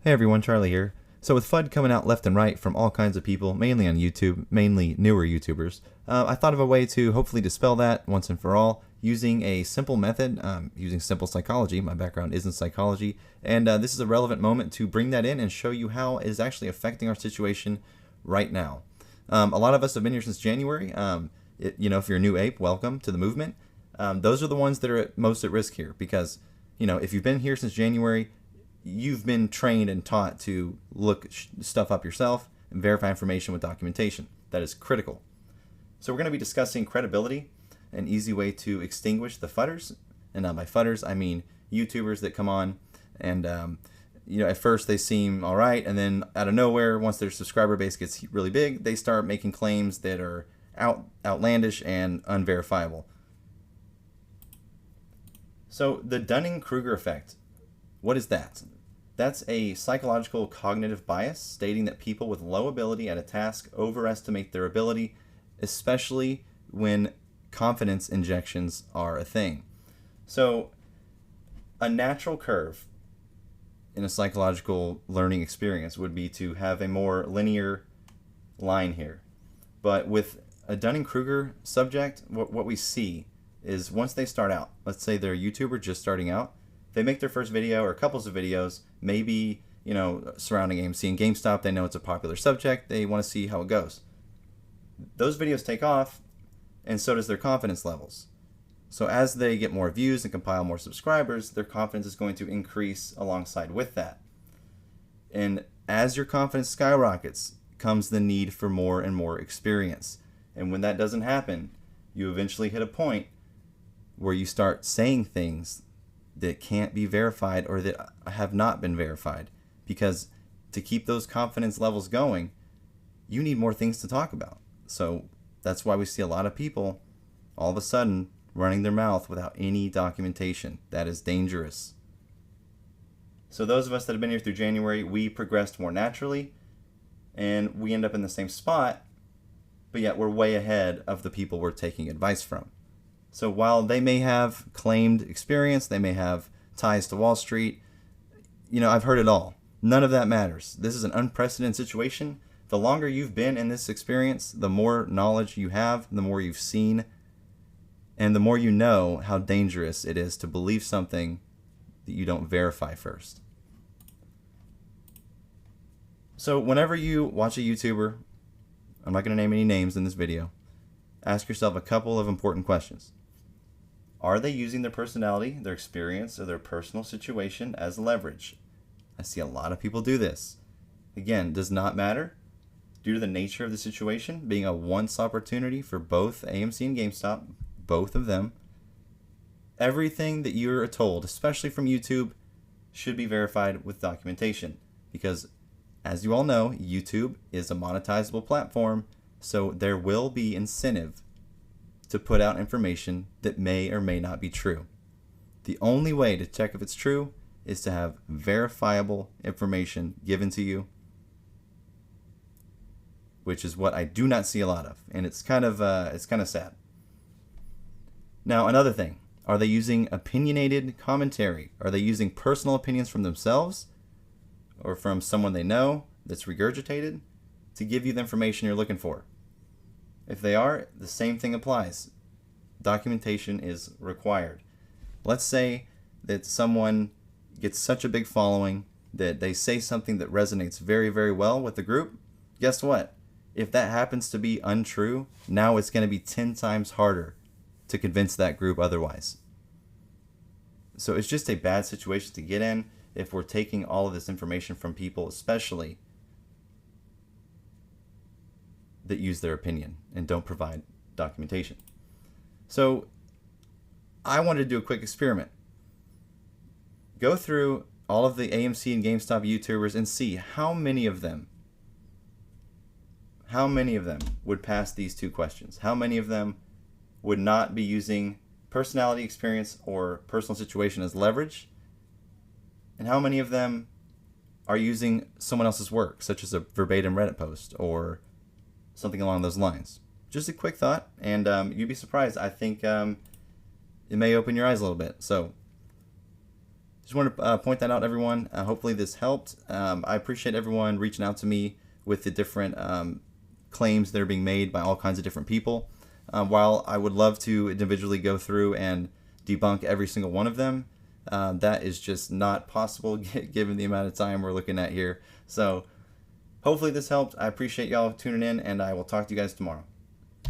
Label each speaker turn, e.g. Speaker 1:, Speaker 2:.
Speaker 1: Hey everyone, Charlie here. So with FUD coming out left and right from all kinds of people, mainly on YouTube, mainly newer YouTubers, I thought of a way to hopefully dispel that once and for all using a simple method, using simple psychology. My background is in psychology, and this is a relevant moment to bring that in and show you how it is actually affecting our situation right now. A lot of us have been here since January. If you're a new ape, welcome to the movement. Those are the ones that are most at risk here because, if you've been here since January, you've been trained and taught to look stuff up yourself and verify information with documentation. That is critical. So we're going to be discussing credibility, an easy way to extinguish the FUDers. And by FUDers, I mean YouTubers that come on and, at first they seem all right. And then out of nowhere, once their subscriber base gets really big, they start making claims that are outlandish and unverifiable. So the Dunning-Kruger effect. What is that? That's a psychological cognitive bias stating that people with low ability at a task overestimate their ability, especially when confidence injections are a thing. So a natural curve in a psychological learning experience would be to have a more linear line here. But with a Dunning-Kruger subject, what we see is once they start out, let's say they're a YouTuber just starting out, they make their first video or couples of videos, maybe, surrounding AMC and GameStop. They know it's a popular subject. They want to see how it goes. Those videos take off, and so does their confidence levels. So as they get more views and compile more subscribers, their confidence is going to increase alongside with that. And as your confidence skyrockets, comes the need for more and more experience. And when that doesn't happen, you eventually hit a point where you start saying things that can't be verified or that have not been verified, because to keep those confidence levels going, you need more things to talk about. So that's why we see a lot of people all of a sudden running their mouth without any documentation. That is dangerous. So those of us that have been here through January, we progressed more naturally and we end up in the same spot, but yet we're way ahead of the people we're taking advice from. So while they may have claimed experience, they may have ties to Wall Street, I've heard it all. None of that matters. This is an unprecedented situation. The longer you've been in this experience, the more knowledge you have, the more you've seen, and the more you know how dangerous it is to believe something that you don't verify first. So whenever you watch a YouTuber, I'm not going to name any names in this video, ask yourself a couple of important questions. Are they using their personality, their experience, or their personal situation as leverage? I see a lot of people do this. Again, does not matter. Due to the nature of the situation, being a once opportunity for both AMC and GameStop, both of them, everything that you're told, especially from YouTube, should be verified with documentation. Because, as you all know, YouTube is a monetizable platform, so there will be incentive to put out information that may or may not be true. The only way to check if it's true is to have verifiable information given to you, which is what I do not see a lot of, and it's kind of sad. Now, another thing, are they using opinionated commentary? Are they using personal opinions from themselves or from someone they know that's regurgitated to give you the information you're looking for? If they are, the same thing applies. Documentation is required. Let's say that someone gets such a big following that they say something that resonates very, very well with the group. Guess what? If that happens to be untrue, now it's going to be 10 times harder to convince that group otherwise. So it's just a bad situation to get in if we're taking all of this information from people, especially that use their opinion and don't provide documentation. So I wanted to do a quick experiment. Go through all of the AMC and GameStop YouTubers and see how many of them would pass these two questions. How many of them would not be using personality, experience, or personal situation as leverage? And how many of them are using someone else's work, such as a verbatim Reddit post or something along those lines? Just a quick thought, and you'd be surprised. I think it may open your eyes a little bit. So just want to point that out, everyone. Hopefully this helped. I appreciate everyone reaching out to me with the different claims that are being made by all kinds of different people. While I would love to individually go through and debunk every single one of them, that is just not possible given the amount of time we're looking at here. So hopefully this helped. I appreciate y'all tuning in, and I will talk to you guys tomorrow.